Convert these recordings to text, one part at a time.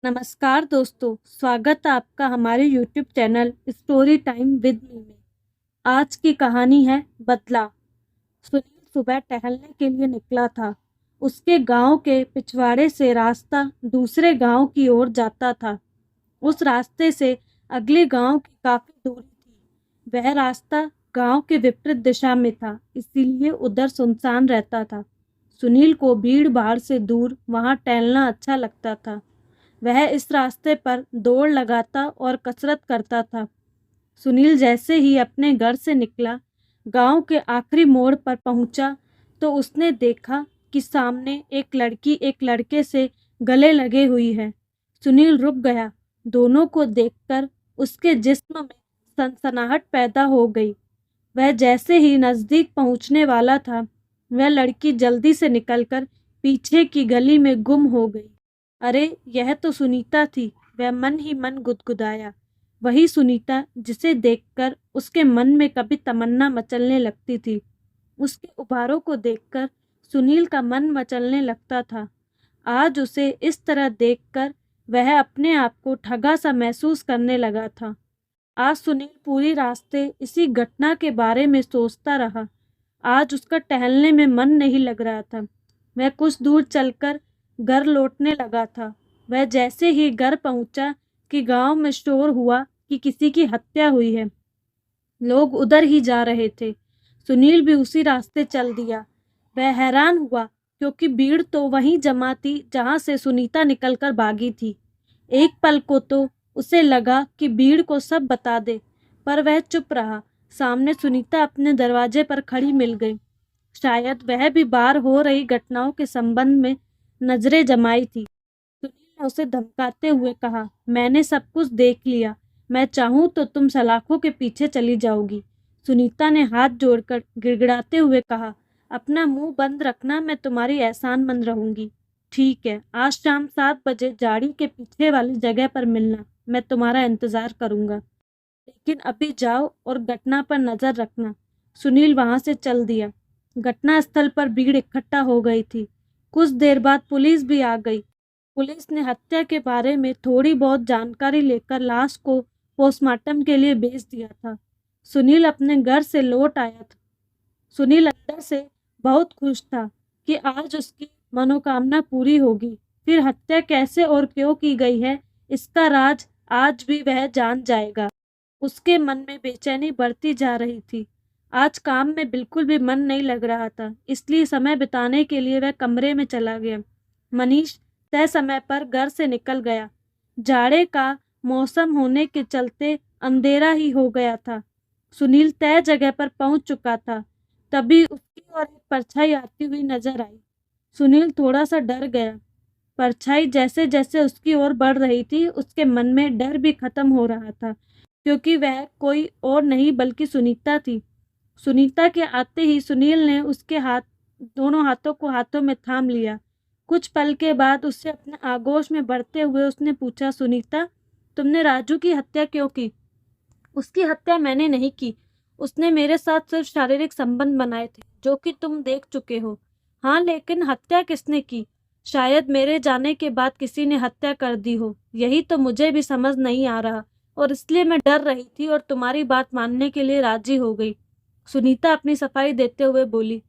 नमस्कार दोस्तों, स्वागत है आपका हमारे YouTube channel story time with me में। आज की कहानी है बदला। सुनील सुबह टहलने के लिए निकला था। उसके गांव के पिछवाड़े से रास्ता दूसरे गांव की ओर जाता था। उस रास्ते से अगले गांव की काफी दूरी थी। वह रास्ता गांव के विपरीत दिशा में था, इसीलिए उधर सुनसान रहता था। सुनील को भीड़ भाड़ से दूर वहां टहलना अच्छा लगता था। वह इस रास्ते पर दौड़ लगाता और कसरत करता था। सुनील जैसे ही अपने घर से निकला, गांव के आखिरी मोड़ पर पहुंचा तो उसने देखा कि सामने एक लड़की एक लड़के से गले लगे हुई है। सुनील रुक गया। दोनों को देखकर उसके जिस्म में सनसनाहट पैदा हो गई। वह जैसे ही नजदीक पहुंचने वाला था, वह लड़की जल्दी से निकलकर पीछे की गली में गुम हो गई। अरे, यह तो सुनीता थी। वह मन ही मन गुदगुदाया। वही सुनीता जिसे देखकर उसके मन में कभी तमन्ना मचलने लगती थी। उसके उभारों को देखकर सुनील का मन मचलने लगता था। आज उसे इस तरह देखकर वह अपने आप को ठगा सा महसूस करने लगा था। आज सुनील पूरी रास्ते इसी घटना के बारे में सोचता रहा। आज उसका टहलने में मन नहीं लग रहा था। वह कुछ दूर चलकर घर लौटने लगा था। वह जैसे ही घर पहुंचा कि गांव में शोर हुआ कि किसी की हत्या हुई है। लोग उधर ही जा रहे थे। सुनील भी उसी रास्ते चल दिया। वह हैरान हुआ क्योंकि भीड़ तो वहीं जमा थी जहां से सुनीता निकलकर भागी थी। एक पल को तो उसे लगा कि भीड़ को सब बता दे, पर वह चुप रहा। सामने सुनीता अपने दरवाजे पर खड़ी मिल गई। शायद वह भी बाहर हो रही घटनाओं के संबंध में नजरें जमाई थी। सुनील ने उसे धमकाते हुए कहा, मैंने सब कुछ देख लिया। मैं चाहूं तो तुम सलाखों के पीछे चली जाओगी। सुनीता ने हाथ जोड़कर गिड़गिड़ाते हुए कहा, अपना मुंह बंद रखना, मैं तुम्हारी एहसानमंद रहूंगी। ठीक है, आज शाम 7 बजे झाड़ी के पीछे वाली जगह पर मिलना। मैं तुम्हारा इंतजार करूंगा। लेकिन अभी जाओ और घटना पर नजर रखना। सुनील वहां से चल दिया। घटना स्थल पर भीड़ इकट्ठा हो गई थी। कुछ देर बाद पुलिस भी आ गई। पुलिस ने हत्या के बारे में थोड़ी बहुत जानकारी लेकर लाश को पोस्टमार्टम के लिए भेज दिया था। सुनील अपने घर से लौट आया था। सुनील अंदर से बहुत खुश था कि आज उसकी मनोकामना पूरी होगी। फिर हत्या कैसे और क्यों की गई है, इसका राज आज भी वह जान जाएगा। उसके मन में बेचैनी बढ़ती जा रही थी। आज काम में बिल्कुल भी मन नहीं लग रहा था, इसलिए समय बिताने के लिए वह कमरे में चला गया। मनीष तय समय पर घर से निकल गया। जाड़े का मौसम होने के चलते अंधेरा ही हो गया था। सुनील तय जगह पर पहुंच चुका था। तभी उसकी ओर एक परछाई आती हुई नजर आई। सुनील थोड़ा सा डर गया। परछाई जैसे जैसे उसकी ओर बढ़ रही थी, उसके मन में डर भी खत्म हो रहा था, क्योंकि वह कोई और नहीं बल्कि सुनीता थी। सुनीता के आते ही सुनील ने उसके दोनों हाथों को हाथों में थाम लिया। कुछ पल के बाद उससे अपने आगोश में बढ़ते हुए उसने पूछा, सुनीता, तुमने राजू की हत्या क्यों की? उसकी हत्या मैंने नहीं की। उसने मेरे साथ सिर्फ शारीरिक संबंध बनाए थे, जो कि तुम देख चुके हो। हाँ, लेकिन हत्या किसने की? शायद मेरे जाने के बाद किसी ने हत्या कर दी हो। यही तो मुझे भी समझ नहीं आ रहा, और इसलिए मैं डर रही थी और तुम्हारी बात मानने के लिए राजी हो गई। सुनीता अपनी सफाई देते हुए बोली।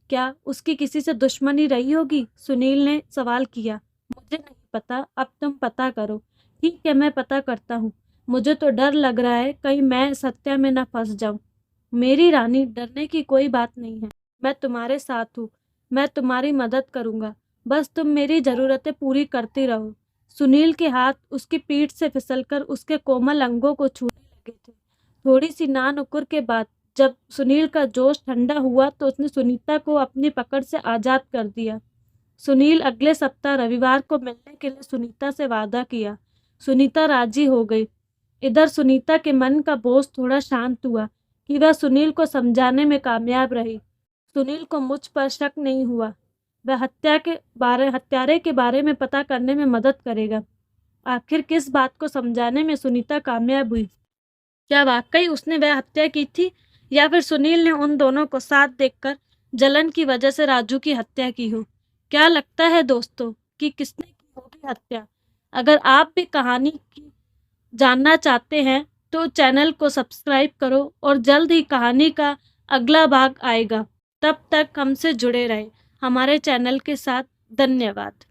क्या उसकी किसी से दुश्मनी रही होगी? सुनील ने सवाल किया। मुझे नहीं पता, अब तुम पता करो। ठीक है, मैं पता करता हूँ। मुझे तो डर लग रहा है कहीं मैं इस हत्या में न फंस जाऊं। मेरी रानी, डरने की कोई बात नहीं है। मैं तुम्हारे साथ हूँ। मैं तुम्हारी मदद करूंगा। बस तुम मेरी जरूरतें पूरी करती रहो। सुनील के हाथ उसकी पीठ से फिसलकर उसके कोमल अंगों को छूने लगे थे। थोड़ी सी नानुकुर के बाद जब सुनील का जोश ठंडा हुआ तो उसने सुनीता को अपनी पकड़ से आजाद कर दिया। सुनील अगले सप्ताह रविवार को मिलने के लिए सुनीता से वादा किया। सुनीता राजी हो गई। इधर सुनीता के मन का बोझ थोड़ा शांत हुआ कि वह सुनील को समझाने में कामयाब रही। सुनील को मुझ पर शक नहीं हुआ। वह हत्यारे के बारे में पता करने में मदद करेगा। आखिर किस बात को समझाने में सुनीता कामयाब हुई? क्या वाकई उसने वह हत्या की थी, या फिर सुनील ने उन दोनों को साथ देखकर जलन की वजह से राजू की हत्या की हो? क्या लगता है दोस्तों कि किसने की होगी हत्या? अगर आप भी कहानी की जानना चाहते हैं तो चैनल को सब्सक्राइब करो और जल्द ही कहानी का अगला भाग आएगा। तब तक हमसे जुड़े रहें हमारे चैनल के साथ। धन्यवाद।